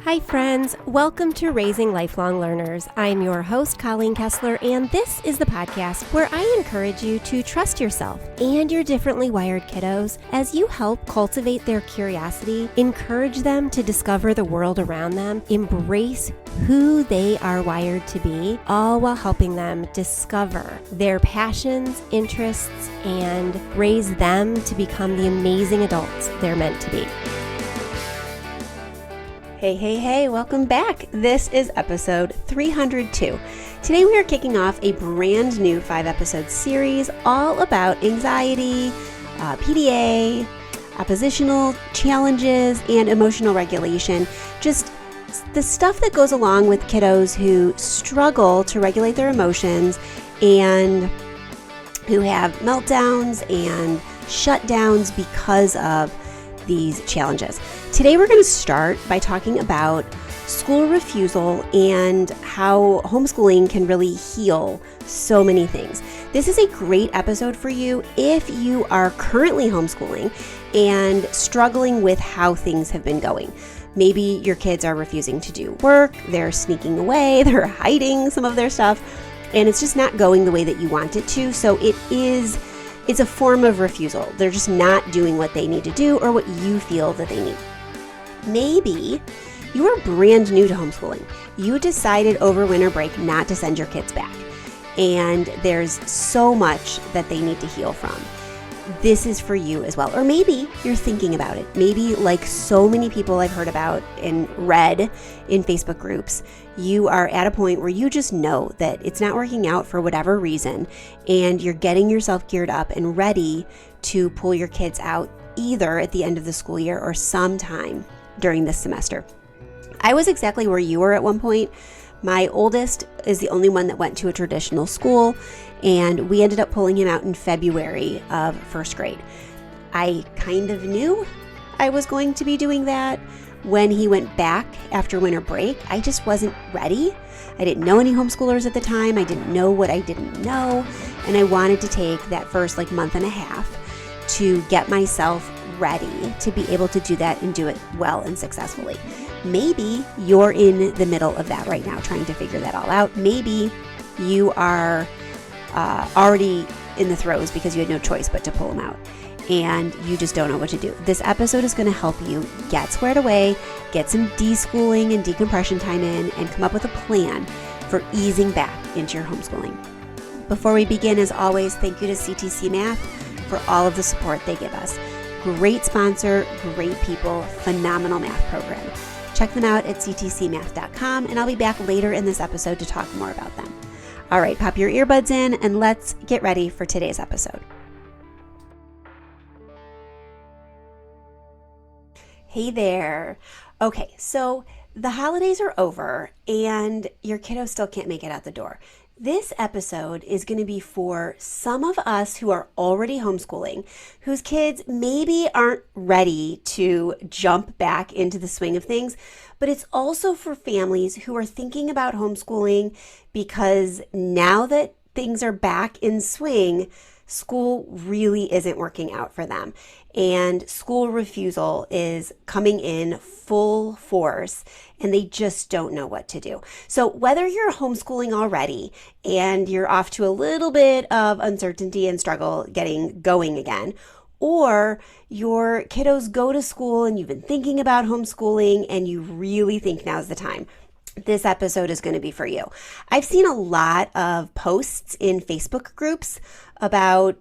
Hi friends, welcome to Raising Lifelong Learners. I'm your host, Colleen Kessler, and this is the podcast where I encourage you to trust yourself and your differently wired kiddos as you help cultivate their curiosity, encourage them to discover the world around them, embrace who they are wired to be, all while helping them discover their passions, interests, and raise them to become the amazing adults they're meant to be. Hey, welcome back. This is episode 302. Today we are kicking off a brand new 5-episode series all about anxiety, PDA, oppositional challenges, and emotional regulation. Just the stuff that goes along with kiddos who struggle to regulate their emotions and who have meltdowns and shutdowns because of these challenges. Today we're going to start by talking about school refusal and how homeschooling can really heal so many things. This is a great episode for you if you are currently homeschooling and struggling with how things have been going. Maybe your kids are refusing to do work, they're sneaking away, they're hiding some of their stuff, and it's just not going the way that you want it to. So it's a form of refusal. They're just not doing what they need to do or what you feel that they need. Maybe you are brand new to homeschooling. You decided over winter break not to send your kids back, and there's so much that they need to heal from. This is for you as well. Or maybe you're thinking about it. Maybe, like so many people I've heard about and read in Facebook groups, you are at a point where you just know that it's not working out for whatever reason, and you're getting yourself geared up and ready to pull your kids out either at the end of the school year or sometime during this semester. I was exactly where you were at one point. My oldest is the only one that went to a traditional school, and we ended up pulling him out in February of first grade. I kind of knew I was going to be doing that when he went back after winter break. I just wasn't ready. I didn't know any homeschoolers at the time. I didn't know what I didn't know, and I wanted to take that first month and a half to get myself ready to be able to do that and do it well and successfully. Maybe you're in the middle of that right now, trying to figure that all out. Maybe you are already in the throes because you had no choice but to pull them out, and you just don't know what to do. This episode is going to help you get squared away, get some deschooling and decompression time in, and come up with a plan for easing back into your homeschooling. Before we begin, as always, thank you to CTC Math for all of the support they give us. Great sponsor, great people, phenomenal math program. Check them out at ctcmath.com, and I'll be back later in this episode to talk more about them. All right, pop your earbuds in and let's get ready for today's episode. Hey there. Okay, so the holidays are over and your kiddo still can't make it out the door. This episode is going to be for some of us who are already homeschooling, whose kids maybe aren't ready to jump back into the swing of things, but it's also for families who are thinking about homeschooling because now that things are back in swing, school really isn't working out for them. And school refusal is coming in full force, and they just don't know what to do. So whether you're homeschooling already and you're off to a little bit of uncertainty and struggle getting going again, or your kiddos go to school and you've been thinking about homeschooling and you really think now's the time, this episode is going to be for you. I've seen a lot of posts in Facebook groups about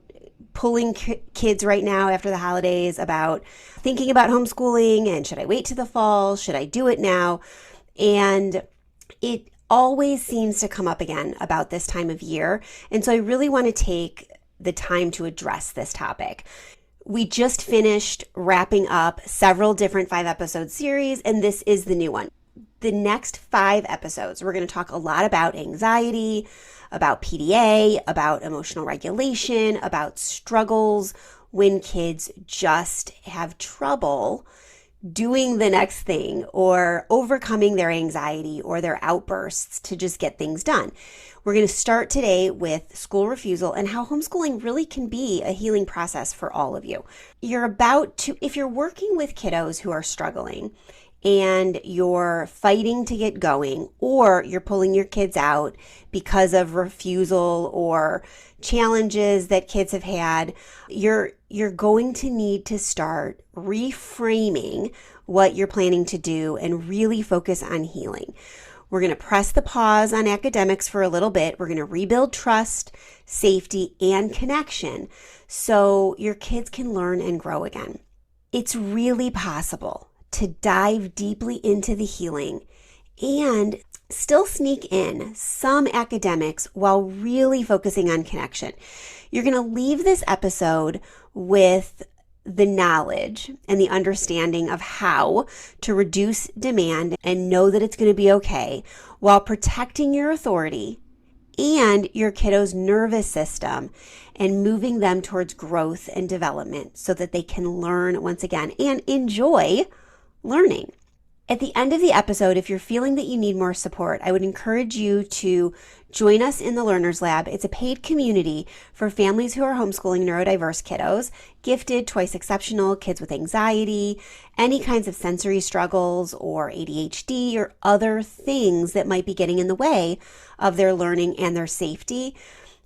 pulling kids right now after the holidays, about thinking about homeschooling and should I wait to the fall? Should I do it now? And it always seems to come up again about this time of year. And so I really want to take the time to address this topic. We just finished wrapping up several different 5-episode series, and this is the new one. The next 5 episodes, we're going to talk a lot about anxiety, about PDA, about emotional regulation, about struggles when kids just have trouble doing the next thing or overcoming their anxiety or their outbursts to just get things done. We're going to start today with school refusal and how homeschooling really can be a healing process for all of you. If you're working with kiddos who are struggling and you're fighting to get going, or you're pulling your kids out because of refusal or challenges that kids have had, you're going to need to start reframing what you're planning to do and really focus on healing. We're going to press the pause on academics for a little bit. We're going to rebuild trust, safety, and connection so your kids can learn and grow again. It's really possible to dive deeply into the healing and still sneak in some academics while really focusing on connection. You're going to leave this episode with the knowledge and the understanding of how to reduce demand and know that it's going to be okay while protecting your authority and your kiddo's nervous system and moving them towards growth and development so that they can learn once again and enjoy learning. At the end of the episode, if you're feeling that you need more support, I would encourage you to join us in the Learners Lab. It's a paid community for families who are homeschooling neurodiverse kiddos, gifted, twice exceptional, kids with anxiety, any kinds of sensory struggles or ADHD or other things that might be getting in the way of their learning and their safety.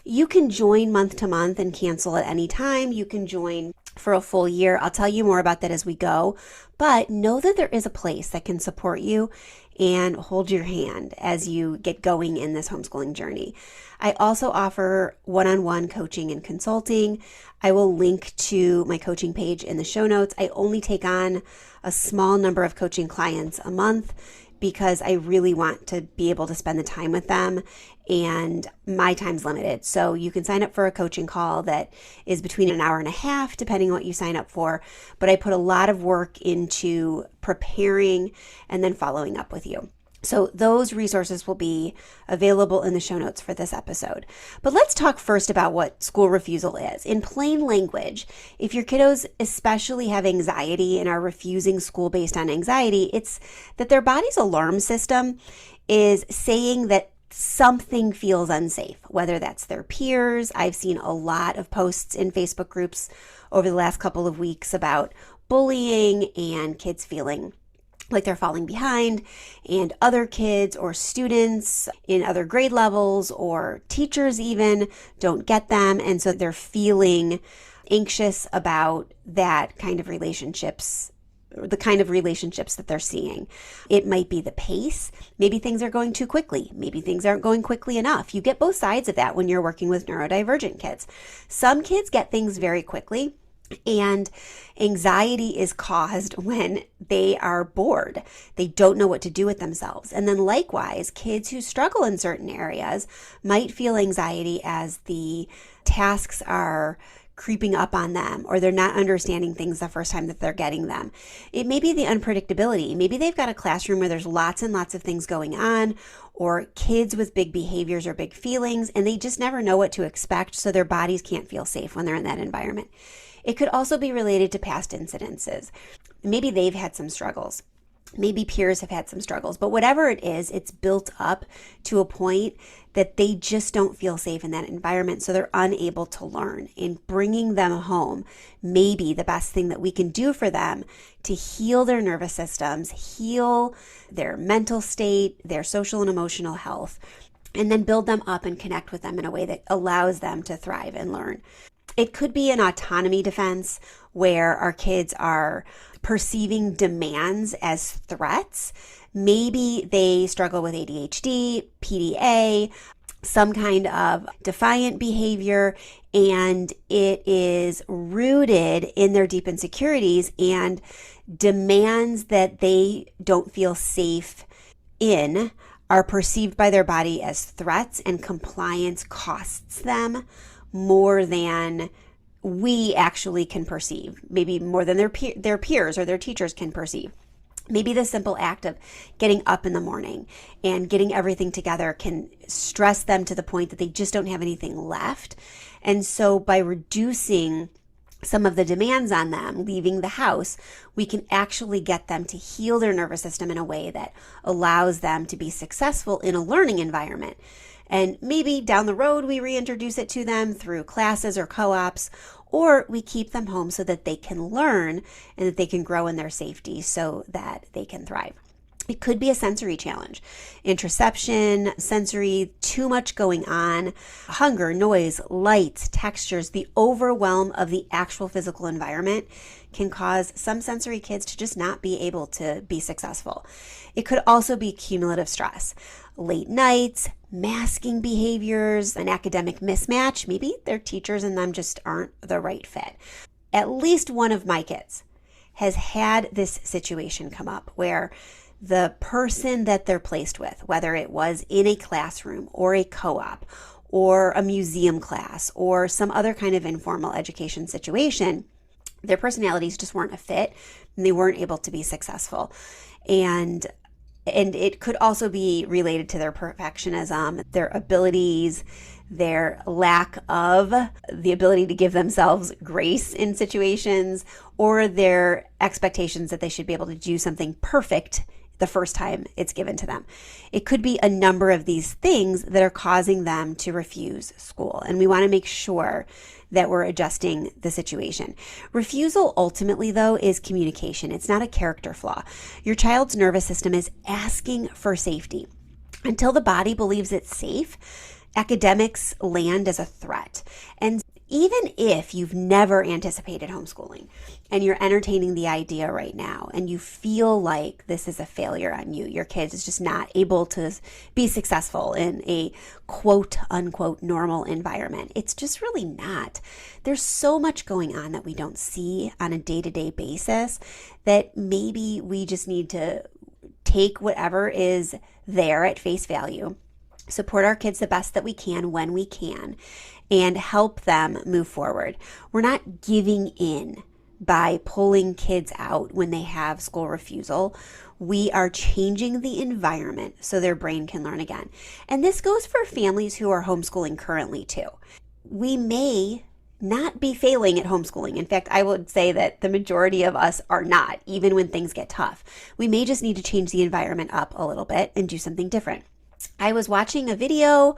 You can join month to month and cancel at any time. You can join for a full year. I'll tell you more about that as we go, but know that there is a place that can support you and hold your hand as you get going in this homeschooling journey. I also offer one-on-one coaching and consulting. I will link to my coaching page in the show notes. I only take on a small number of coaching clients a month because I really want to be able to spend the time with them, and my time's limited. So you can sign up for a coaching call that is between an hour and a half, depending on what you sign up for. But I put a lot of work into preparing and then following up with you. So those resources will be available in the show notes for this episode. But let's talk first about what school refusal is. In plain language, if your kiddos especially have anxiety and are refusing school based on anxiety, it's that their body's alarm system is saying that something feels unsafe, whether that's their peers. I've seen a lot of posts in Facebook groups over the last couple of weeks about bullying and kids feeling like they're falling behind, and other kids or students in other grade levels or teachers even don't get them. And so they're feeling anxious about that kind of relationships, the kind of relationships that they're seeing. It might be the pace. Maybe things are going too quickly. Maybe things aren't going quickly enough. You get both sides of that when you're working with neurodivergent kids. Some kids get things very quickly, and anxiety is caused when they are bored. They don't know what to do with themselves. And then likewise, kids who struggle in certain areas might feel anxiety as the tasks are creeping up on them, or they're not understanding things the first time that they're getting them. It may be the unpredictability. Maybe they've got a classroom where there's lots and lots of things going on, or kids with big behaviors or big feelings, and they just never know what to expect, so their bodies can't feel safe when they're in that environment. It could also be related to past incidences. Maybe they've had some struggles. Maybe peers have had some struggles, but whatever it is, it's built up to a point that they just don't feel safe in that environment, so they're unable to learn. And bringing them home may be the best thing that we can do for them to heal their nervous systems, heal their mental state, their social and emotional health, and then build them up and connect with them in a way that allows them to thrive and learn. It could be an autonomy defense where our kids are perceiving demands as threats. Maybe they struggle with ADHD, PDA, some kind of defiant behavior, and it is rooted in their deep insecurities and demands that they don't feel safe in are perceived by their body as threats, and compliance costs them more than we actually can perceive, maybe more than their peers or their teachers can perceive. Maybe the simple act of getting up in the morning and getting everything together can stress them to the point that they just don't have anything left. And so by reducing some of the demands on them leaving the house, we can actually get them to heal their nervous system in a way that allows them to be successful in a learning environment. And maybe down the road, we reintroduce it to them through classes or co-ops, or we keep them home so that they can learn and that they can grow in their safety so that they can thrive. It could be a sensory challenge, interoception, sensory, too much going on, hunger, noise, lights, textures, the overwhelm of the actual physical environment can cause some sensory kids to just not be able to be successful. It could also be cumulative stress, late nights, masking behaviors, an academic mismatch. Maybe their teachers and them just aren't the right fit. At least one of my kids has had this situation come up where the person that they're placed with, whether it was in a classroom or a co-op or a museum class or some other kind of informal education situation, their personalities just weren't a fit and they weren't able to be successful. And it could also be related to their perfectionism, their abilities, their lack of the ability to give themselves grace in situations, or their expectations that they should be able to do something perfect the first time it's given to them. It could be a number of these things that are causing them to refuse school. And we want to make sure that we're adjusting the situation. Refusal ultimately, though, is communication. It's not a character flaw. Your child's nervous system is asking for safety. Until the body believes it's safe, academics land as a threat. And even if you've never anticipated homeschooling and you're entertaining the idea right now and you feel like this is a failure on you, your kid is just not able to be successful in a quote unquote normal environment, it's just really not. There's so much going on that we don't see on a day-to-day basis that maybe we just need to take whatever is there at face value, support our kids the best that we can when we can, and help them move forward. We're not giving in by pulling kids out when they have school refusal. We are changing the environment so their brain can learn again. And this goes for families who are homeschooling currently too. We may not be failing at homeschooling. In fact, I would say that the majority of us are not, even when things get tough. We may just need to change the environment up a little bit and do something different. I was watching a video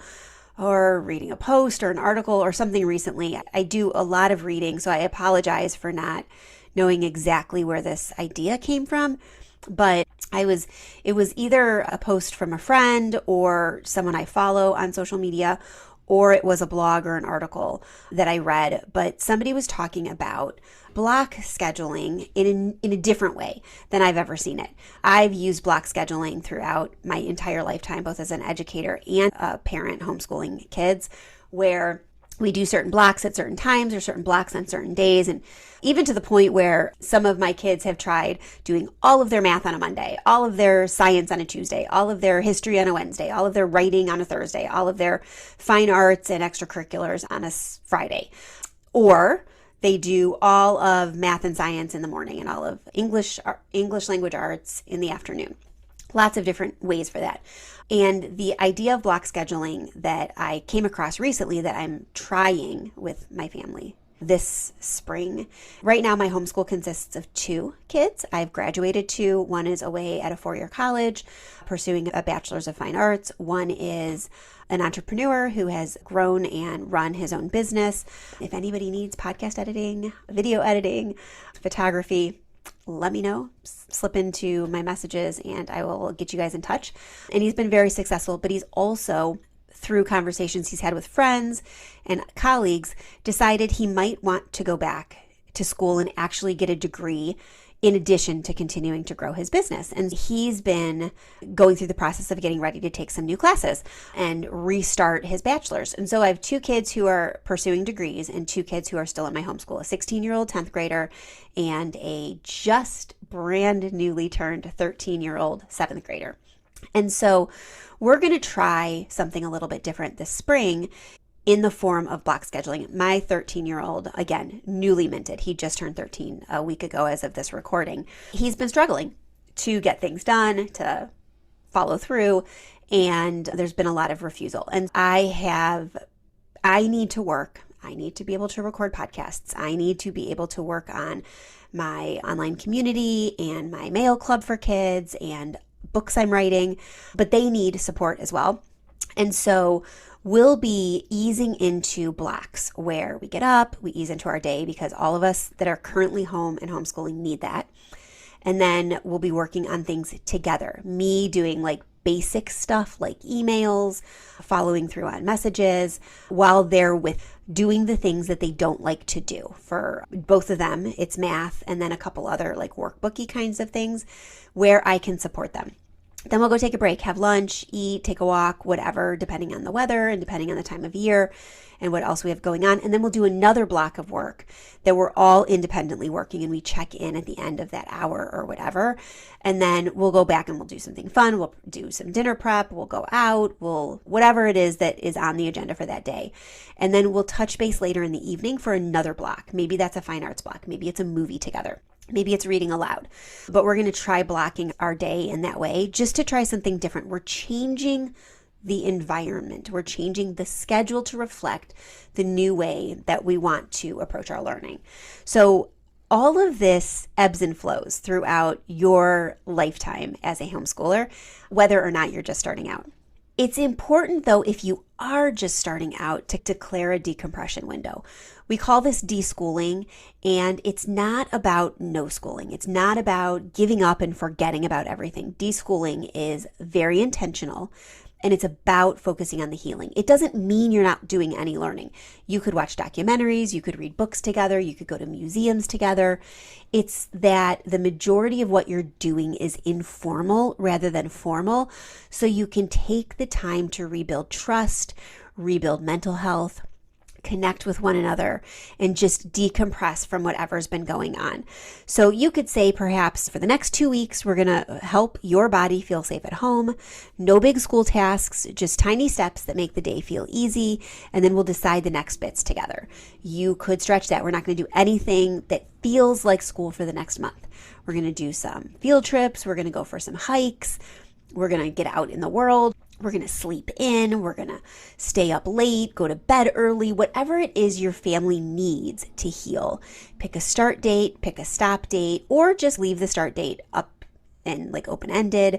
or reading a post or an article or something recently. I do a lot of reading, so I apologize for not knowing exactly where this idea came from, but it was either a post from a friend or someone I follow on social media, or it was a blog or an article that I read, but somebody was talking about block scheduling in a different way than I've ever seen it. I've used block scheduling throughout my entire lifetime, both as an educator and a parent homeschooling kids, where we do certain blocks at certain times or certain blocks on certain days. And even to the point where some of my kids have tried doing all of their math on a Monday, all of their science on a Tuesday, all of their history on a Wednesday, all of their writing on a Thursday, all of their fine arts and extracurriculars on a Friday. Or they do all of math and science in the morning and all of English language arts in the afternoon. Lots of different ways for that. And the idea of block scheduling that I came across recently that I'm trying with my family this spring. Right now, my homeschool consists of 2 kids. I've graduated 2. One is away at a 4-year college pursuing a bachelor's of fine arts. One is an entrepreneur who has grown and run his own business. If anybody needs podcast editing, video editing, photography, let me know. Slip into my messages and I will get you guys in touch. And he's been very successful, but he's also, through conversations he's had with friends and colleagues, decided he might want to go back to school and actually get a degree in addition to continuing to grow his business. And he's been going through the process of getting ready to take some new classes and restart his bachelor's. And so I have 2 kids who are pursuing degrees and 2 kids who are still in my homeschool, a 16-year-old 10th grader and a just brand newly turned 13-year-old 7th grader. And so we're going to try something a little bit different this spring in the form of block scheduling. My 13-year-old, again, newly minted, he just turned 13 a week ago as of this recording. He's been struggling to get things done, to follow through, and there's been a lot of refusal. And I need to work. I need to be able to record podcasts. I need to be able to work on my online community and my mail club for kids and books I'm writing, but they need support as well. And so we'll be easing into blocks where we get up, we ease into our day because all of us that are currently home and homeschooling need that. And then we'll be working on things together. Me doing like basic stuff like emails, following through on messages, while they're with doing the things that they don't like to do. For both of them, it's math and then a couple other like workbooky kinds of things where I can support them. Then we'll go take a break, have lunch, eat, take a walk, whatever, depending on the weather and depending on the time of year and what else we have going on. And then we'll do another block of work that we're all independently working, and we check in at the end of that hour or whatever. And then we'll go back and we'll do something fun. We'll do some dinner prep. We'll go out. Whatever it is that is on the agenda for that day. And then we'll touch base later in the evening for another block. Maybe that's a fine arts block. Maybe it's a movie together. Maybe it's reading aloud, but we're going to try blocking our day in that way just to try something different. We're changing the environment. We're changing the schedule to reflect the new way that we want to approach our learning. So all of this ebbs and flows throughout your lifetime as a homeschooler, whether or not you're just starting out. It's important, though, if you are just starting out, to declare a decompression window. We call this deschooling, and it's not about no schooling. It's not about giving up and forgetting about everything. Deschooling is very intentional, and it's about focusing on the healing. It doesn't mean you're not doing any learning. You could watch documentaries, you could read books together, you could go to museums together. It's that the majority of what you're doing is informal rather than formal, so you can take the time to rebuild trust, rebuild mental health, connect with one another, and just decompress from whatever's been going on. So you could say perhaps for the next 2 weeks, we're going to help your body feel safe at home. No big school tasks, just tiny steps that make the day feel easy. And then we'll decide the next bits together. You could stretch that. We're not going to do anything that feels like school for the next month. We're going to do some field trips. We're going to go for some hikes. We're going to get out in the world. We're going to sleep in. We're going to stay up late, go to bed early, whatever it is your family needs to heal. Pick a start date, pick a stop date, or just leave the start date up and like open-ended,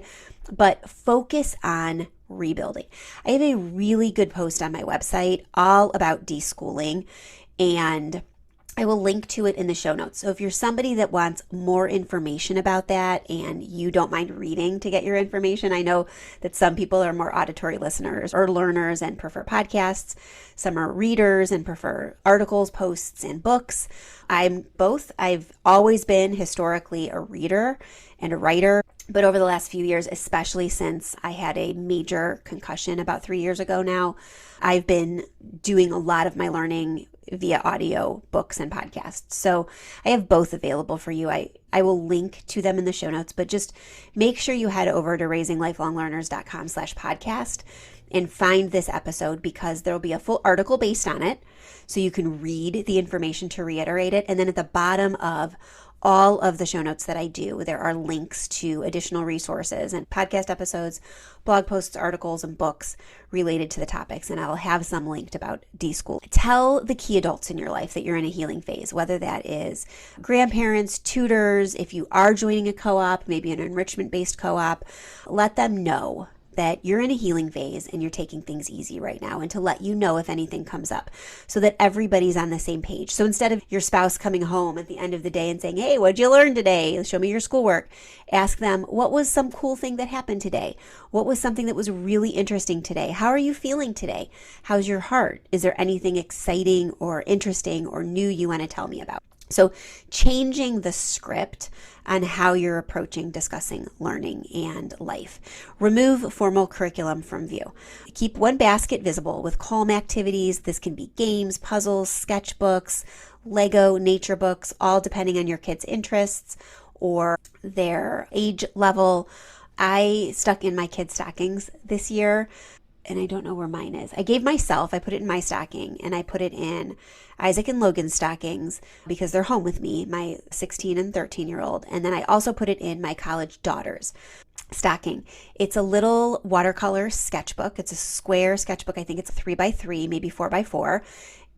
but focus on rebuilding. I have a really good post on my website all about deschooling, and I will link to it in the show notes. So if you're somebody that wants more information about that and you don't mind reading to get your information, I know that some people are more auditory listeners or learners and prefer podcasts. Some are readers and prefer articles, posts, and books. I'm both. I've always been historically a reader and a writer, but over the last few years, especially since I had a major concussion about 3 years ago now, I've been doing a lot of my learning via audio, books, and podcasts. So I have both available for you. I will link to them in the show notes, but just make sure you head over to raisinglifelonglearners.com/podcast and find this episode, because there'll be a full article based on it. So you can read the information to reiterate it. And then at the bottom of all of the show notes that I do, there are links to additional resources and podcast episodes, blog posts, articles, and books related to the topics. And I'll have some linked about deschool. Tell the key adults in your life that you're in a healing phase, whether that is grandparents, tutors, if you are joining a co-op, maybe an enrichment-based co-op, let them know that you're in a healing phase and you're taking things easy right now, and to let you know if anything comes up so that everybody's on the same page. So instead of your spouse coming home at the end of the day and saying, "Hey, what'd you learn today? Show me your schoolwork." Ask them, what was some cool thing that happened today? What was something that was really interesting today? How are you feeling today? How's your heart? Is there anything exciting or interesting or new you want to tell me about? So changing the script on how you're approaching discussing learning and life. Remove formal curriculum from view. Keep one basket visible with calm activities. This can be games, puzzles, sketchbooks, Lego, nature books, all depending on your kids' interests or their age level. I stuck in my kids' stockings this year, and I don't know where mine is. I put it in my stocking, and I put it in Isaac and Logan's stockings because they're home with me, my 16 and 13-year-old. And then I also put it in my college daughter's stocking. It's a little watercolor sketchbook. It's a square sketchbook. I think it's 3x3, maybe 4x4.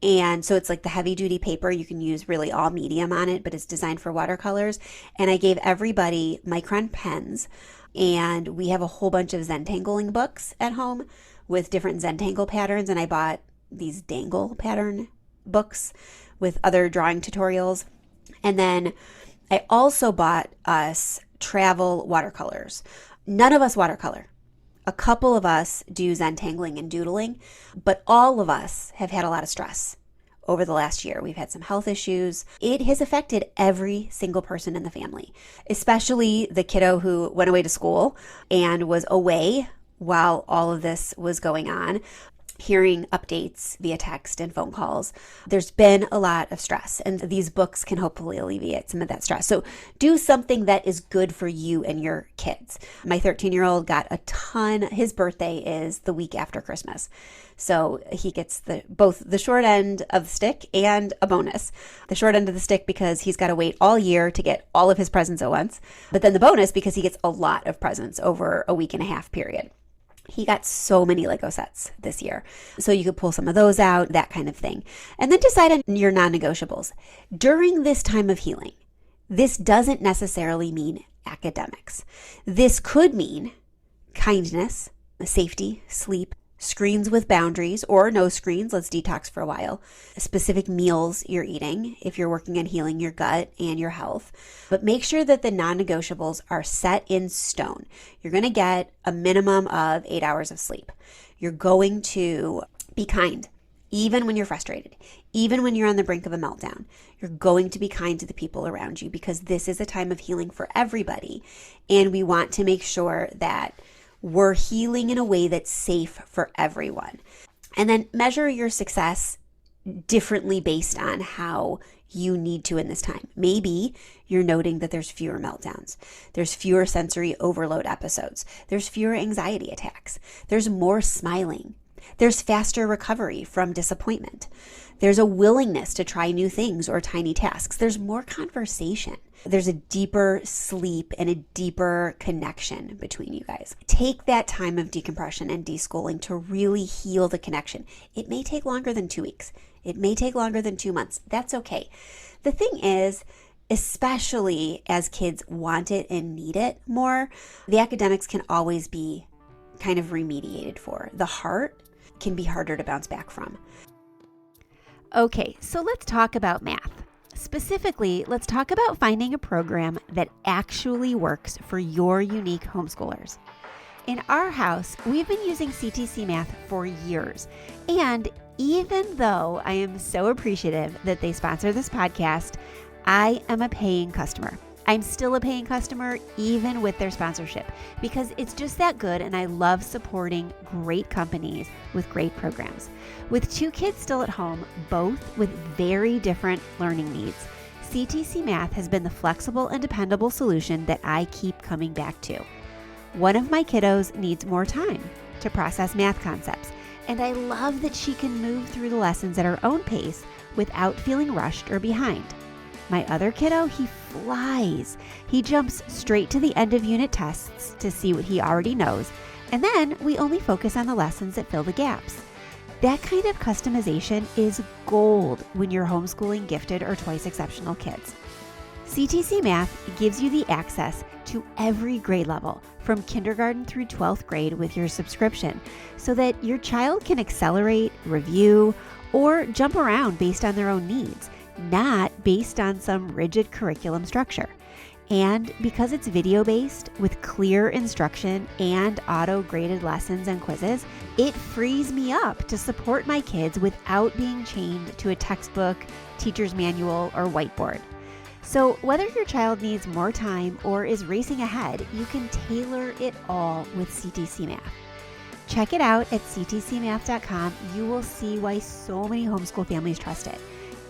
And so it's like the heavy duty paper. You can use really all medium on it, but it's designed for watercolors. And I gave everybody Micron pens, and we have a whole bunch of Zentangling books at home. with different Zentangle patterns, and I bought these dangle pattern books with other drawing tutorials. And then I also bought us travel watercolors. None of us watercolor. A couple of us do Zentangling and doodling, but all of us have had a lot of stress over the last year. We've had some health issues. It has affected every single person in the family, especially the kiddo who went away to school and was away while all of this was going on, hearing updates via text and phone calls. There's been a lot of stress, and these books can hopefully alleviate some of that stress. So do something that is good for you and your kids. My 13-year-old got a ton. His birthday is the week after Christmas. So he gets both the short end of the stick and a bonus. The short end of the stick because he's got to wait all year to get all of his presents at once. But then the bonus because he gets a lot of presents over a week and a half period. He got so many Lego sets this year. So you could pull some of those out, that kind of thing. And then decide on your non-negotiables. During this time of healing, this doesn't necessarily mean academics. This could mean kindness, safety, sleep, screens with boundaries or no screens. Let's detox for a while. Specific meals you're eating if you're working on healing your gut and your health. But make sure that the non-negotiables are set in stone. You're going to get a minimum of 8 hours of sleep. You're going to be kind, even when you're frustrated, even when you're on the brink of a meltdown. You're going to be kind to the people around you because this is a time of healing for everybody. And we want to make sure that we're healing in a way that's safe for everyone. And then measure your success differently based on how you need to in this time. Maybe you're noting that there's fewer meltdowns. There's fewer sensory overload episodes. There's fewer anxiety attacks. There's more smiling. There's faster recovery from disappointment. There's a willingness to try new things or tiny tasks. There's more conversation. There's a deeper sleep and a deeper connection between you guys. Take that time of decompression and deschooling to really heal the connection. It may take longer than 2 weeks. It may take longer than 2 months. That's okay. The thing is, especially as kids want it and need it more, the academics can always be kind of remediated for. The heart can be harder to bounce back from. Okay, so let's talk about math. Specifically, let's talk about finding a program that actually works for your unique homeschoolers. In our house, we've been using CTC Math for years, and even though I am so appreciative that they sponsor this podcast, I am a paying customer. I'm still a paying customer even with their sponsorship because it's just that good, and I love supporting great companies with great programs. With 2 kids still at home, both with very different learning needs, CTC Math has been the flexible and dependable solution that I keep coming back to. One of my kiddos needs more time to process math concepts, and I love that she can move through the lessons at her own pace without feeling rushed or behind. My other kiddo, he flies. He jumps straight to the end of unit tests to see what he already knows, and then we only focus on the lessons that fill the gaps. That kind of customization is gold when you're homeschooling gifted or twice exceptional kids. CTC Math gives you the access to every grade level, from kindergarten through 12th grade with your subscription, so that your child can accelerate, review, or jump around based on their own needs, not based on some rigid curriculum structure. And because it's video-based with clear instruction and auto-graded lessons and quizzes, it frees me up to support my kids without being chained to a textbook, teacher's manual, or whiteboard. So whether your child needs more time or is racing ahead, you can tailor it all with CTC Math. Check it out at ctcmath.com. You will see why so many homeschool families trust it.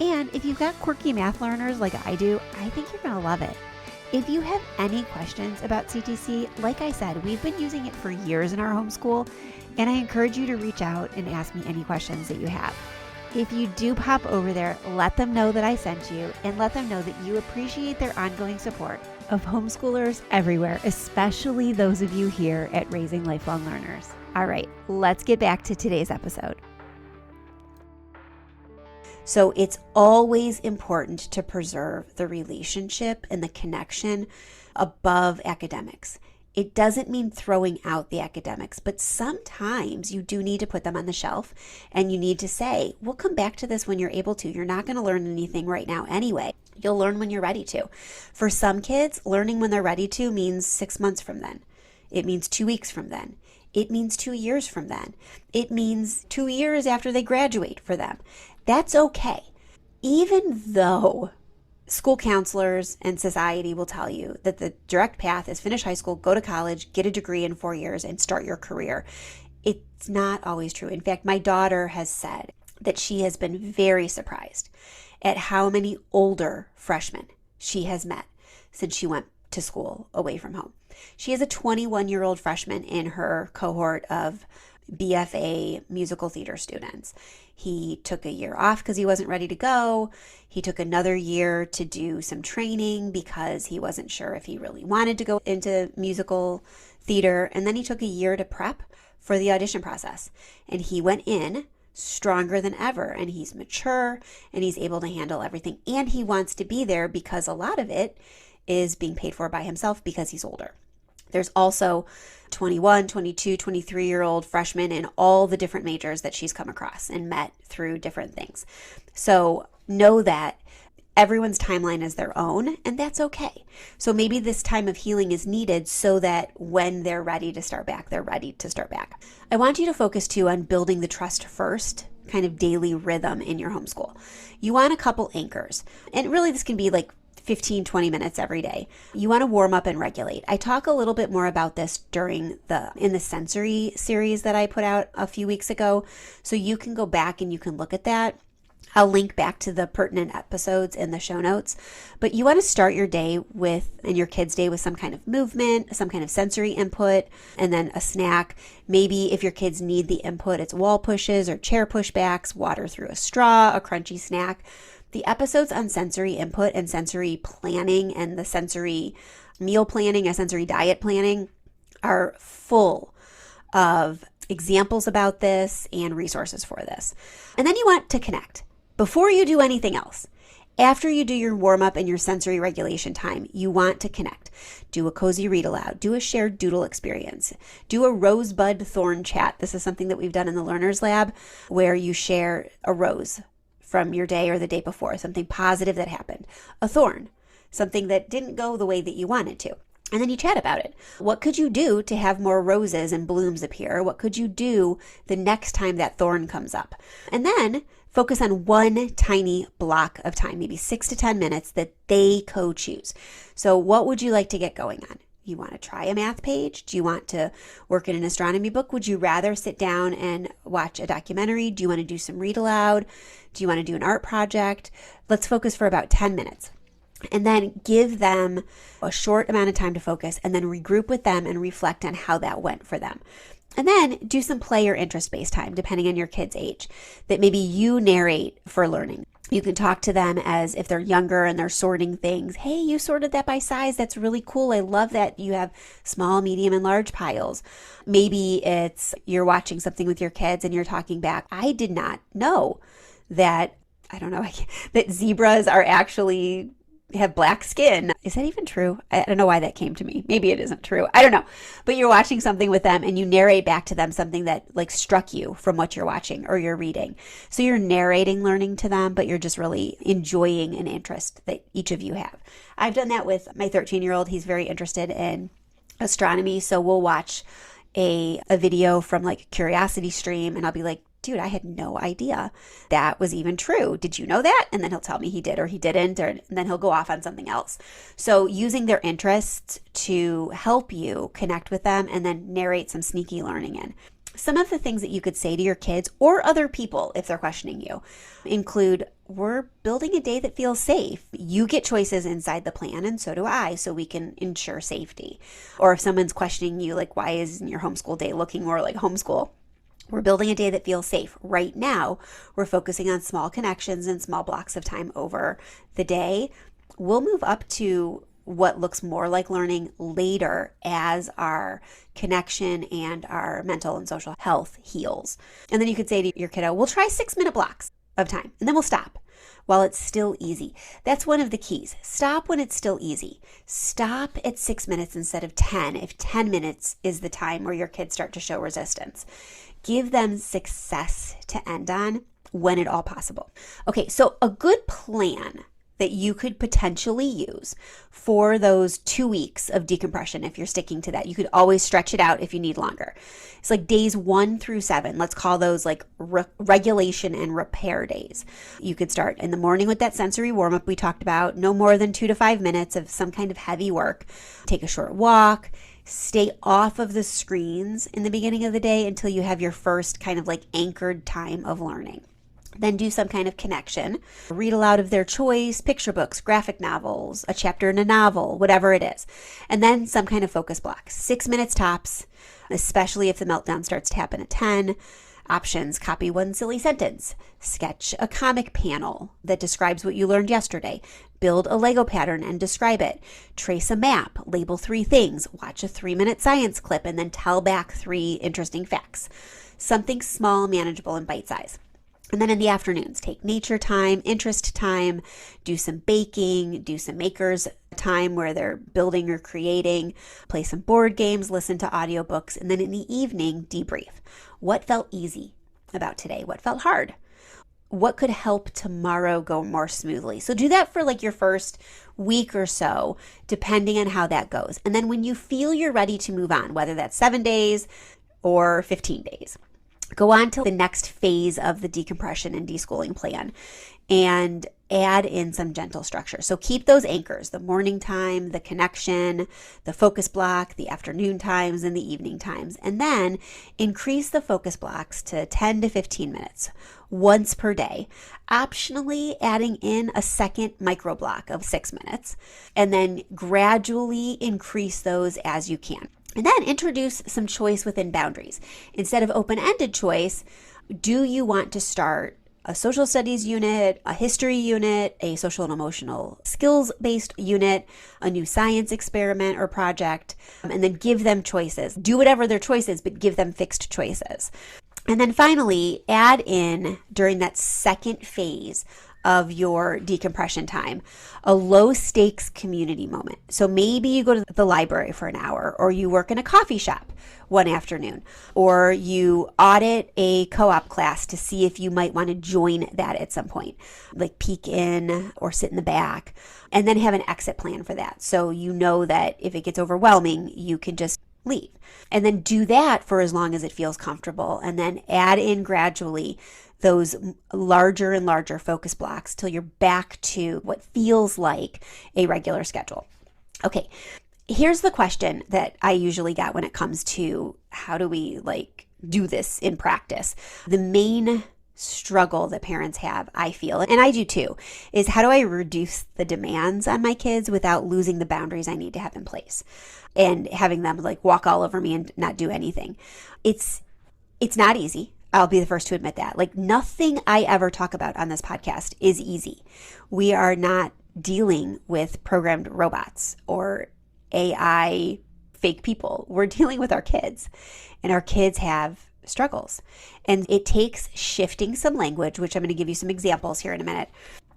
And if you've got quirky math learners like I do, I think you're going to love it. If you have any questions about CTC, like I said, we've been using it for years in our homeschool, and I encourage you to reach out and ask me any questions that you have. If you do pop over there, let them know that I sent you, and let them know that you appreciate their ongoing support of homeschoolers everywhere, especially those of you here at Raising Lifelong Learners. All right, let's get back to today's episode. So it's always important to preserve the relationship and the connection above academics. It doesn't mean throwing out the academics, but sometimes you do need to put them on the shelf and you need to say, we'll come back to this when you're able to. You're not going to learn anything right now anyway. You'll learn when you're ready to. For some kids, learning when they're ready to means 6 months from then. It means 2 weeks from then. It means 2 years from then. It means 2 years after they graduate for them. That's okay. Even though school counselors and society will tell you that the direct path is finish high school, go to college, get a degree in 4 years, and start your career. It's not always true. In fact, my daughter has said that she has been very surprised at how many older freshmen she has met since she went to school away from home. She has a 21-year-old freshman in her cohort of BFA musical theater students. He took a year off because he wasn't ready to go. He took another year to do some training because he wasn't sure if he really wanted to go into musical theater. And then he took a year to prep for the audition process. And he went in stronger than ever. And he's mature and he's able to handle everything. And he wants to be there because a lot of it is being paid for by himself because he's older. There's also 21, 22, 23-year-old freshmen in all the different majors that she's come across and met through different things. So know that everyone's timeline is their own, and that's okay. So maybe this time of healing is needed so that when they're ready to start back, they're ready to start back. I want you to focus too on building the trust first kind of daily rhythm in your homeschool. You want a couple anchors, and really this can be like 15, 20 minutes every day. You want to warm up and regulate. I talk a little bit more about this in the sensory series that I put out a few weeks ago. So you can go back and you can look at that. I'll link back to the pertinent episodes in the show notes. But you want to start your day and your kid's day with some kind of movement, some kind of sensory input, and then a snack. Maybe if your kids need the input, it's wall pushes or chair pushbacks, water through a straw, a crunchy snack. The episodes on sensory input and sensory planning and the sensory meal planning and sensory diet planning are full of examples about this and resources for this. And then you want to connect before you do anything else. After you do your warm up and your sensory regulation time, you want to connect. Do a cozy read aloud, do a shared doodle experience, do a rosebud thorn chat. This is something that we've done in the Learners Lab where you share a rose from your day or the day before, something positive that happened, a thorn, something that didn't go the way that you wanted to. And then you chat about it. What could you do to have more roses and blooms appear? What could you do the next time that thorn comes up? And then focus on one tiny block of time, maybe 6 to 10 minutes that they co-choose. So what would you like to get going on? You want to try a math page? Do you want to work in an astronomy book? Would you rather sit down and watch a documentary? Do you want to do some read aloud? Do you want to do an art project? Let's focus for about 10 minutes. And then give them a short amount of time to focus and then regroup with them and reflect on how that went for them. And then do some play or interest-based time, depending on your kid's age, that maybe you narrate for learning. You can talk to them as if they're younger and they're sorting things. Hey, you sorted that by size. That's really cool. I love that you have small, medium, and large piles. Maybe it's you're watching something with your kids and you're talking back. I did not know that, that zebras are actually have black skin. Is that even true? I don't know why that came to me. Maybe it isn't true. I don't know. But you're watching something with them and you narrate back to them something that like struck you from what you're watching or you're reading. So you're narrating learning to them, but you're just really enjoying an interest that each of you have. I've done that with my 13-year-old. He's very interested in astronomy. So we'll watch a video from like Curiosity Stream and I'll be like, dude, I had no idea that was even true. Did you know that? And then he'll tell me he did or he didn't, and then he'll go off on something else. So using their interests to help you connect with them and then narrate some sneaky learning in. Some of the things that you could say to your kids or other people if they're questioning you include, we're building a day that feels safe. You get choices inside the plan and so do I, so we can ensure safety. Or if someone's questioning you, like, why isn't your homeschool day looking more like homeschool? We're building a day that feels safe. Right now, we're focusing on small connections and small blocks of time over the day. We'll move up to what looks more like learning later as our connection and our mental and social health heals. And then you could say to your kiddo, we'll try 6-minute blocks of time and then we'll stop. while it's still easy. That's one of the keys. Stop when it's still easy. Stop at 6 minutes instead of 10 if 10 minutes is the time where your kids start to show resistance. Give them success to end on when at all possible. Okay, so a good plan that you could potentially use for those 2 weeks of decompression, if you're sticking to that. You could always stretch it out if you need longer. It's like days 1 through 7. Let's call those like regulation and repair days. You could start in the morning with that sensory warm-up we talked about, no more than 2 to 5 minutes of some kind of heavy work. Take a short walk. Stay off of the screens in the beginning of the day until you have your first kind of like anchored time of learning. Then do some kind of connection. Read aloud of their choice, picture books, graphic novels, a chapter in a novel, whatever it is. And then some kind of focus block. 6 minutes tops, especially if the meltdown starts to happen at 10. Options: copy one silly sentence, sketch a comic panel that describes what you learned yesterday, build a Lego pattern and describe it, trace a map, label 3 things, watch a 3-minute science clip, and then tell back 3 interesting facts. Something small, manageable, and bite-sized. And then in the afternoons, take nature time, interest time, do some baking, do some makers time where they're building or creating, play some board games, listen to audiobooks, and then in the evening, debrief. What felt easy about today? What felt hard? What could help tomorrow go more smoothly? So do that for like your first week or so, depending on how that goes. And then when you feel you're ready to move on, whether that's 7 days or 15 days, go on to the next phase of the decompression and deschooling plan and add in some gentle structure. So keep those anchors, the morning time, the connection, the focus block, the afternoon times, and the evening times. And then increase the focus blocks to 10 to 15 minutes once per day, optionally adding in a second micro block of 6 minutes, and then gradually increase those as you can. And then introduce some choice within boundaries. Instead of open-ended choice, do you want to start a social studies unit, a history unit, a social and emotional skills-based unit, a new science experiment or project, and then give them choices. Do whatever their choice is, but give them fixed choices. And then finally, add in during that second phase of your decompression time, a low stakes community moment. So maybe you go to the library for an hour, or you work in a coffee shop one afternoon, or you audit a co-op class to see if you might want to join that at some point, like peek in or sit in the back, and then have an exit plan for that. So you know that if it gets overwhelming, you can just leave. And then do that for as long as it feels comfortable, and then add in gradually those larger and larger focus blocks till you're back to what feels like a regular schedule. Okay, here's the question that I usually get when it comes to how do we do this in practice. The main struggle that parents have, I feel, and I do too, is how do I reduce the demands on my kids without losing the boundaries I need to have in place and having them walk all over me and not do anything. It's not easy. I'll be the first to admit that. Nothing I ever talk about on this podcast is easy. We are not dealing with programmed robots or AI fake people. We're dealing with our kids, and our kids have struggles. And it takes shifting some language, which I'm going to give you some examples here in a minute,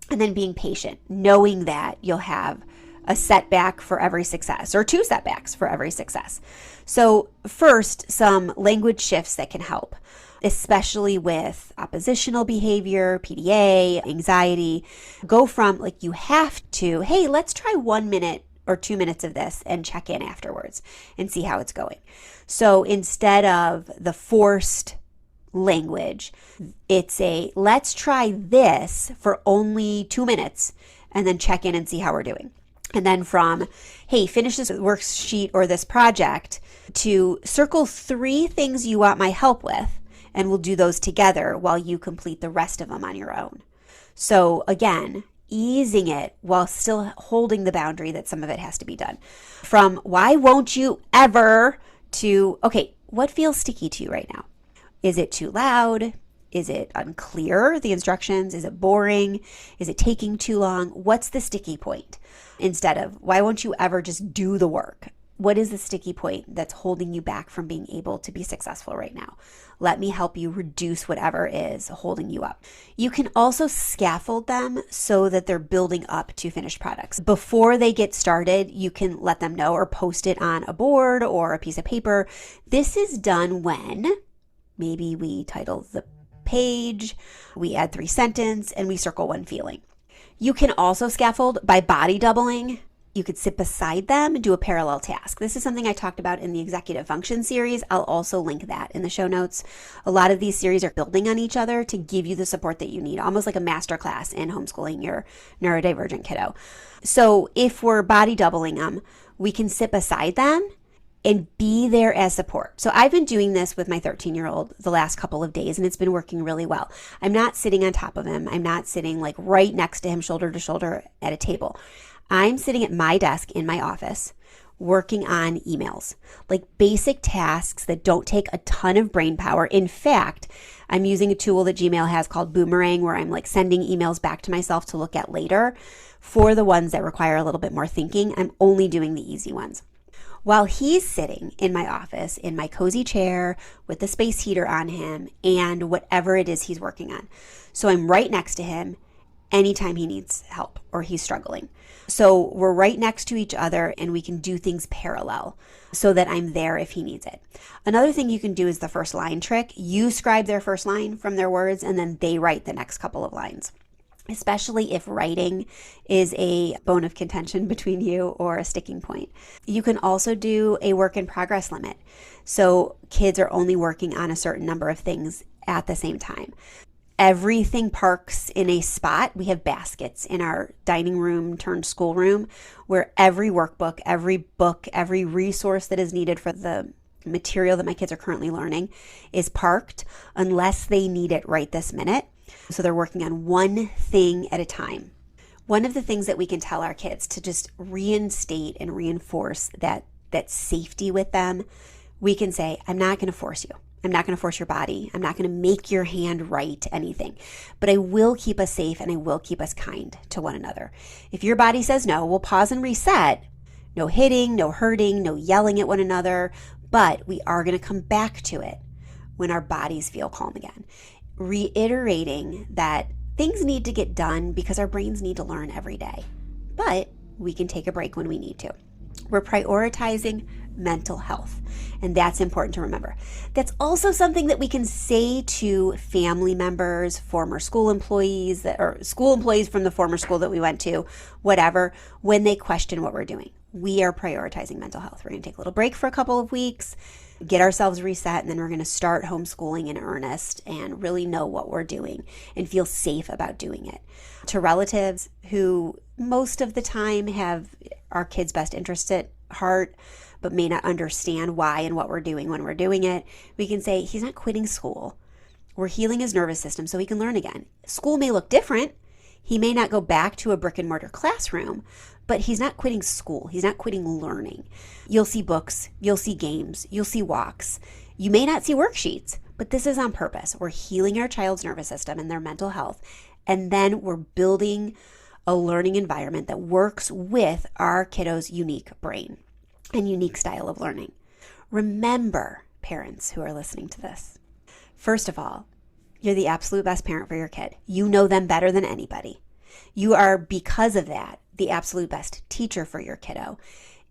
and then being patient, knowing that you'll have a setback for every success or 2 setbacks for every success. So first, some language shifts that can help, especially with oppositional behavior, PDA, anxiety. Go from you have to, hey, let's try 1 minute or 2 minutes of this and check in afterwards and see how it's going. So instead of the forced language, it's a let's try this for only 2 minutes and then check in and see how we're doing. And then from, hey, finish this worksheet or this project, to circle 3 things you want my help with, and we'll do those together while you complete the rest of them on your own. So again, easing it while still holding the boundary that some of it has to be done. From why won't you ever to, okay, what feels sticky to you right now? Is it too loud? Is it unclear, the instructions? Is it boring? Is it taking too long? What's the sticky point? Instead of, why won't you ever just do the work? What is the sticky point that's holding you back from being able to be successful right now? Let me help you reduce whatever is holding you up. You can also scaffold them so that they're building up to finished products. Before they get started, you can let them know or post it on a board or a piece of paper. This is done when maybe we title the page, we add 3 sentences, and we circle 1 feeling. You can also scaffold by body doubling. You could sit beside them and do a parallel task. This is something I talked about in the executive function series. I'll also link that in the show notes. A lot of these series are building on each other to give you the support that you need, almost like a master class in homeschooling your neurodivergent kiddo. So if we're body doubling them, we can sit beside them and be there as support. So I've been doing this with my 13-year-old the last couple of days, and it's been working really well. I'm not sitting on top of him. I'm not sitting like right next to him, shoulder to shoulder at a table. I'm sitting at my desk in my office working on emails, like basic tasks that don't take a ton of brain power. In fact, I'm using a tool that Gmail has called Boomerang, where I'm like sending emails back to myself to look at later. For the ones that require a little bit more thinking, I'm only doing the easy ones. While he's sitting in my office in my cozy chair with the space heater on him and whatever it is he's working on. So I'm right next to him anytime he needs help or he's struggling. So we're right next to each other and we can do things parallel so that I'm there if he needs it. Another thing you can do is the first line trick. You scribe their first line from their words and then they write the next couple of lines, especially if writing is a bone of contention between you or a sticking point. You can also do a work in progress limit. So kids are only working on a certain number of things at the same time. Everything parks in a spot. We have baskets in our dining room turned schoolroom where every workbook, every book, every resource that is needed for the material that my kids are currently learning is parked unless they need it right this minute. So they're working on one thing at a time. One of the things that we can tell our kids to just reinstate and reinforce that safety with them, we can say, I'm not going to force you. I'm not going to force your body. I'm not going to make your hand write anything, but I will keep us safe and I will keep us kind to one another. If your body says no, we'll pause and reset. No hitting, no hurting, no yelling at one another, but we are going to come back to it when our bodies feel calm again. Reiterating that things need to get done because our brains need to learn every day, but we can take a break when we need to. We're prioritizing mental health, and that's important to remember. That's also something that we can say to family members, former school employees, or school employees from the former school that we went to, whatever, when they question what we're doing. We are prioritizing mental health. We're going to take a little break for a couple of weeks, get ourselves reset, and then we're going to start homeschooling in earnest and really know what we're doing and feel safe about doing it. To relatives who most of the time have our kids' best interest at heart, but may not understand why and what we're doing when we're doing it, we can say, he's not quitting school. We're healing his nervous system so he can learn again. School may look different. He may not go back to a brick and mortar classroom, but he's not quitting school. He's not quitting learning. You'll see books, you'll see games, you'll see walks. You may not see worksheets, but this is on purpose. We're healing our child's nervous system and their mental health, and then we're building a learning environment that works with our kiddo's unique brain and unique style of learning. Remember, parents who are listening to this, first of all, you're the absolute best parent for your kid. You know them better than anybody. You are, because of that, the absolute best teacher for your kiddo.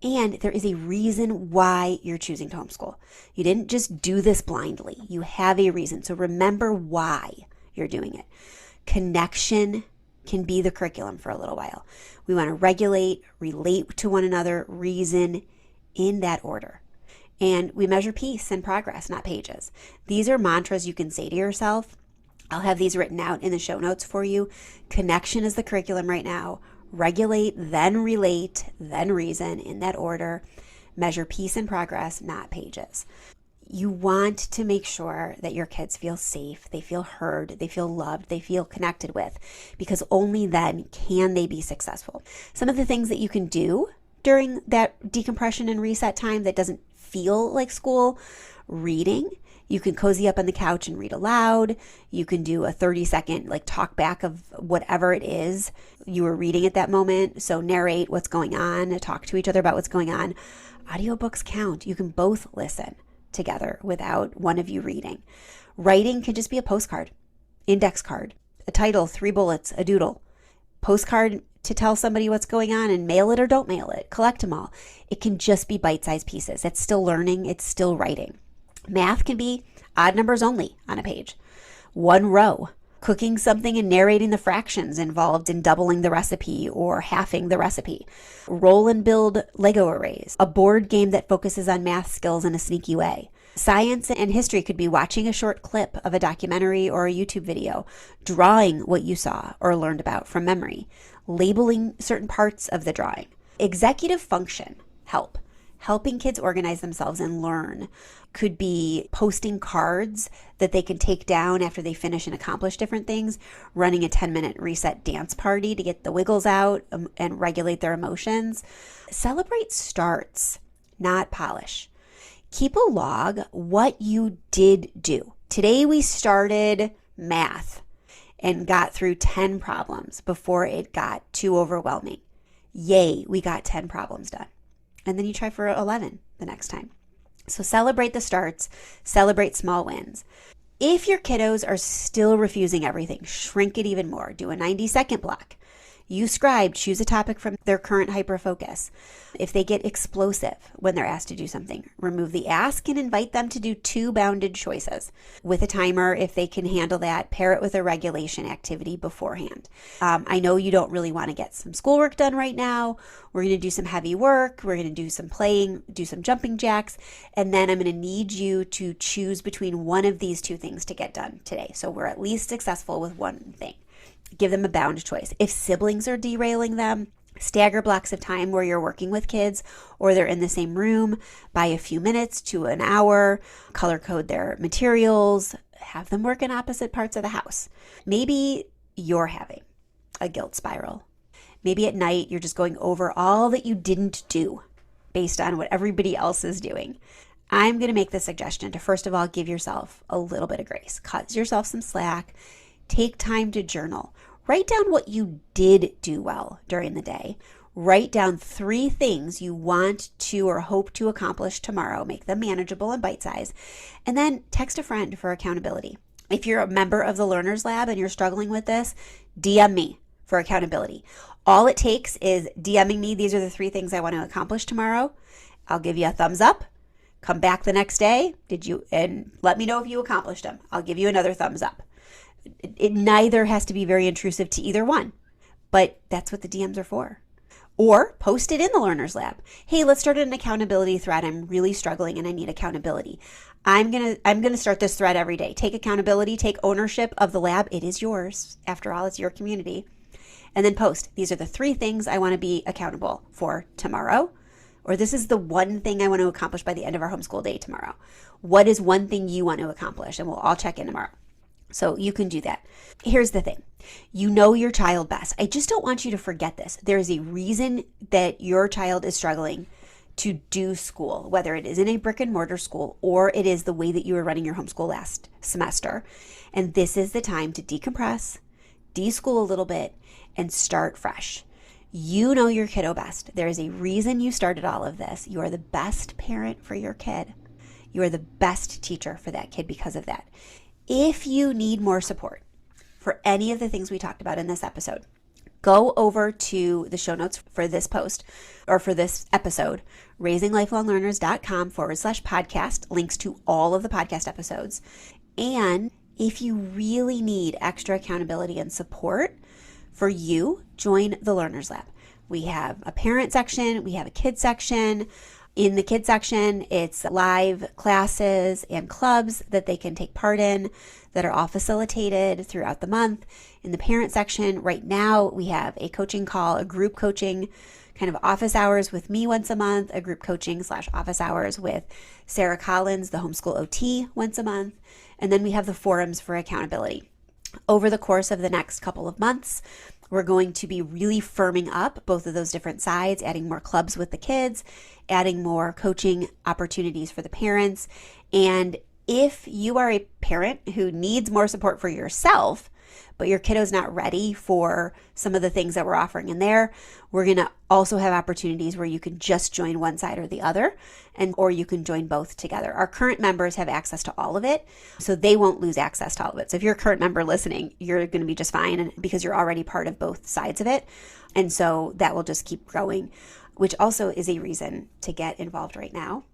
And there is a reason why you're choosing to homeschool. You didn't just do this blindly. You have a reason. So remember why you're doing it. Connection can be the curriculum for a little while. We want to regulate, relate to one another, reason in that order. And we measure peace and progress, not pages. These are mantras you can say to yourself. I'll have these written out in the show notes for you. Connection is the curriculum right now. Regulate, then relate, then reason in that order. Measure peace and progress, not pages. You want to make sure that your kids feel safe, they feel heard, they feel loved, they feel connected with, because only then can they be successful. Some of the things that you can do during that decompression and reset time that doesn't feel like school: reading. You can cozy up on the couch and read aloud. You can do a 30-second talk back of whatever it is you were reading at that moment. So narrate what's going on, talk to each other about what's going on. Audiobooks count. You can both listen together without one of you reading. Writing can just be a postcard, index card, a title, 3 bullets, a doodle. Postcard to tell somebody what's going on, and mail it or don't mail it. Collect them all. It can just be bite-sized pieces. It's still learning. It's still writing. Math can be odd numbers only on a page. 1 row. Cooking something and narrating the fractions involved in doubling the recipe or halving the recipe. Roll and build Lego arrays. A board game that focuses on math skills in a sneaky way. Science and history could be watching a short clip of a documentary or a YouTube video, drawing what you saw or learned about from memory, labeling certain parts of the drawing. Executive function, helping kids organize themselves and learn, could be posting cards that they can take down after they finish and accomplish different things, running a 10-minute reset dance party to get the wiggles out and regulate their emotions. Celebrate starts, not polish. Keep a log what you did do. Today we started math and got through 10 problems before it got too overwhelming. Yay, we got 10 problems done. And then you try for 11 the next time. So celebrate the starts, celebrate small wins. If your kiddos are still refusing everything, shrink it even more. Do a 90-second block. You scribe, choose a topic from their current hyperfocus. If they get explosive when they're asked to do something, remove the ask and invite them to do 2 bounded choices. With a timer, if they can handle that, pair it with a regulation activity beforehand. I know you don't really want to get some schoolwork done right now. We're going to do some heavy work. We're going to do some playing, do some jumping jacks. And then I'm going to need you to choose between one of these 2 things to get done today. So we're at least successful with one thing. Give them a bound choice. If siblings are derailing them, stagger blocks of time where you're working with kids or they're in the same room by a few minutes to an hour. Color code their materials. Have them work in opposite parts of the house. Maybe you're having a guilt spiral. Maybe at night you're just going over all that you didn't do based on what everybody else is doing. I'm going to make the suggestion to first of all give yourself a little bit of grace. Cut yourself some slack. Take time to journal. Write down what you did do well during the day. Write down 3 things you want to or hope to accomplish tomorrow. Make them manageable and bite-sized. And then text a friend for accountability. If you're a member of the Learners Lab and you're struggling with this, DM me for accountability. All it takes is DMing me, these are the 3 things I want to accomplish tomorrow. I'll give you a thumbs up. Come back the next day. And let me know if you accomplished them. I'll give you another thumbs up. It neither has to be very intrusive to either one, but that's what the DMs are for. Or post it in the Learners Lab. Hey, let's start an accountability thread. I'm really struggling and I need accountability. I'm gonna start this thread every day. Take accountability, take ownership of the lab. It is yours. After all, it's your community. And then post. These are the 3 things I want to be accountable for tomorrow. Or this is the one thing I want to accomplish by the end of our homeschool day tomorrow. What is one thing you want to accomplish? And we'll all check in tomorrow. So you can do that. Here's the thing. You know your child best. I just don't want you to forget this. There is a reason that your child is struggling to do school, whether it is in a brick and mortar school or it is the way that you were running your homeschool last semester. And this is the time to decompress, de-school a little bit, and start fresh. You know your kiddo best. There is a reason you started all of this. You are the best parent for your kid. You are the best teacher for that kid because of that. If you need more support for any of the things we talked about in this episode, go over to the show notes for this post or for this episode, raisinglifelonglearners.com/podcast, links to all of the podcast episodes. And if you really need extra accountability and support for you, join the Learners Lab. We have a parent section, we have a kid section. In the kids section, it's live classes and clubs that they can take part in that are all facilitated throughout the month. In the parent section, right now, we have a coaching call, a group coaching kind of office hours with me once a month, a group coaching / office hours with Sarah Collins, the homeschool OT, once a month. And then we have the forums for accountability. Over the course of the next couple of months, we're going to be really firming up both of those different sides, adding more clubs with the kids, adding more coaching opportunities for the parents. And if you are a parent who needs more support for yourself, but your kiddo's not ready for some of the things that we're offering in there, we're going to also have opportunities where you can just join one side or the other, or you can join both together. Our current members have access to all of it, so they won't lose access to all of it. So if you're a current member listening, you're going to be just fine because you're already part of both sides of it. And so that will just keep growing, which also is a reason to get involved right now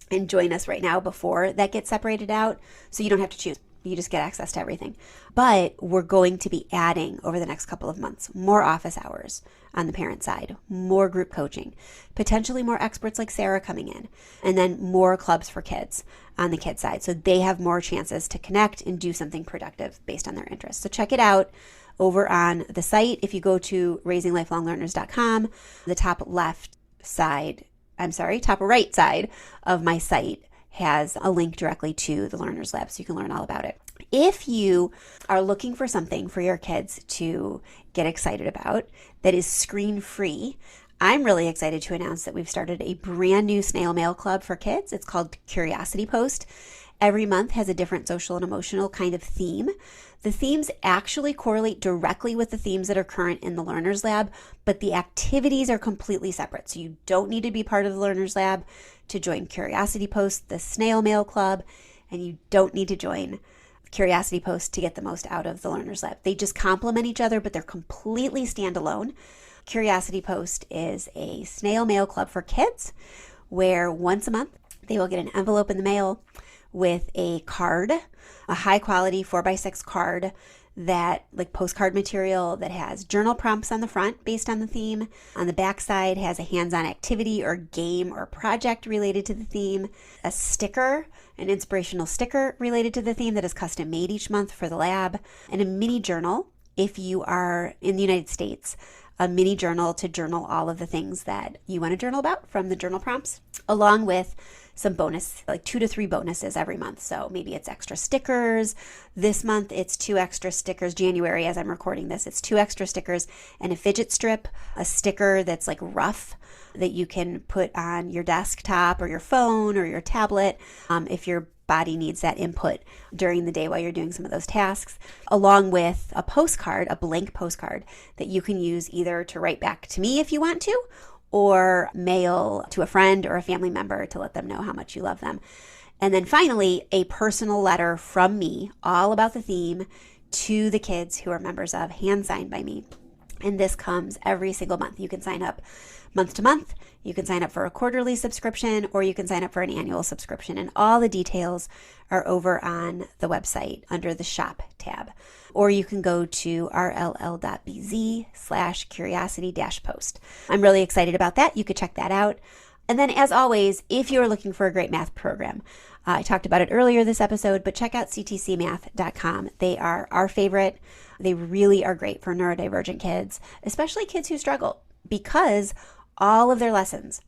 and join us right now before that gets separated out, so you don't have to choose. You just get access to everything. But we're going to be adding over the next couple of months more office hours on the parent side, more group coaching, potentially more experts like Sarah coming in, and then more clubs for kids on the kids side. So they have more chances to connect and do something productive based on their interests. So check it out over on the site. If you go to raisinglifelonglearners.com, the top right side of my site has a link directly to the Learners Lab, so you can learn all about it. If you are looking for something for your kids to get excited about that is screen-free, I'm really excited to announce that we've started a brand new snail mail club for kids. It's called Curiosity Post. Every month has a different social and emotional kind of theme. The themes actually correlate directly with the themes that are current in the Learners Lab, but the activities are completely separate. So you don't need to be part of the Learners Lab to join Curiosity Post, the Snail Mail Club, and you don't need to join Curiosity Post to get the most out of the Learners Lab. They just complement each other, but they're completely standalone. Curiosity Post is a snail mail club for kids where once a month they will get an envelope in the mail with a card, a high quality 4x6 card that like postcard material that has journal prompts on the front based on the theme. On the back side has a hands-on activity or game or project related to the theme, a sticker, an inspirational sticker related to the theme that is custom made each month for the lab, and a mini journal if you are in the United States, a mini journal to journal all of the things that you want to journal about from the journal prompts, along with some bonus, like 2 to 3 bonuses every month. So maybe it's extra stickers. This month it's 2 extra stickers. January, as I'm recording this, it's 2 extra stickers and a fidget strip, a sticker that's like rough that you can put on your desktop or your phone or your tablet if your body needs that input during the day while you're doing some of those tasks, along with a postcard, a blank postcard that you can use either to write back to me if you want to, or mail to a friend or a family member to let them know how much you love them. And then finally, a personal letter from me all about the theme to the kids who are members of, hand signed by me. And this comes every single month. You can sign up month to month. You can sign up for a quarterly subscription, or you can sign up for an annual subscription. And all the details are over on the website under the shop tab. Or you can go to rll.bz/curiosity-post. I'm really excited about that. You could check that out. And then as always, if you're looking for a great math program, I talked about it earlier this episode, but check out ctcmath.com. They are our favorite. They really are great for neurodivergent kids, especially kids who struggle, because all of their lessons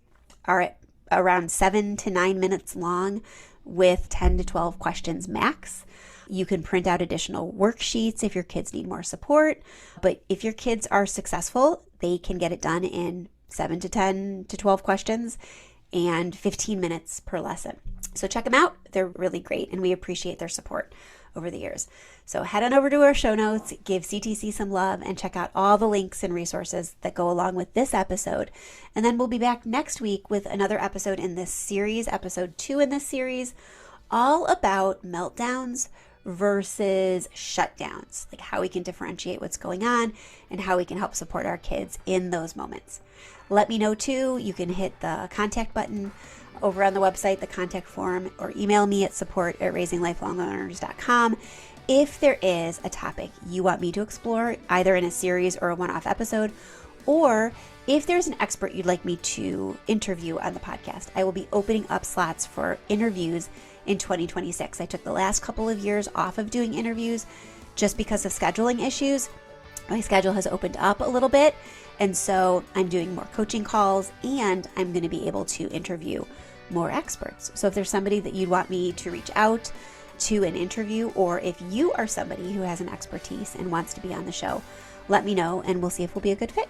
are at around 7 to 9 minutes long with 10 to 12 questions max. You can print out additional worksheets if your kids need more support. But if your kids are successful, they can get it done in 7 to 10 to 12 questions and 15 minutes per lesson. So check them out. They're really great, and we appreciate their support over the years. So head on over to our show notes, give CTC some love, and check out all the links and resources that go along with this episode. And then we'll be back next week with another episode in this series, episode 2 in this series, all about meltdowns versus shutdowns, like how we can differentiate what's going on and how we can help support our kids in those moments. Let me know too. You can hit the contact button over on the website, the contact form, or email me at support@raisinglifelonglearners.com if there is a topic you want me to explore, either in a series or a one-off episode, or if there's an expert you'd like me to interview on the podcast. I will be opening up slots for interviews in 2026. I took the last couple of years off of doing interviews just because of scheduling issues. My schedule has opened up a little bit, and so I'm doing more coaching calls, and I'm going to be able to interview more experts. So if there's somebody that you'd want me to reach out to an interview, or if you are somebody who has an expertise and wants to be on the show, let me know and we'll see if we'll be a good fit.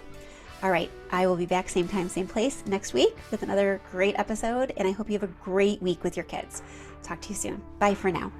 All right, I will be back same time, same place next week with another great episode, and I hope you have a great week with your kids. Talk to you soon. Bye for now.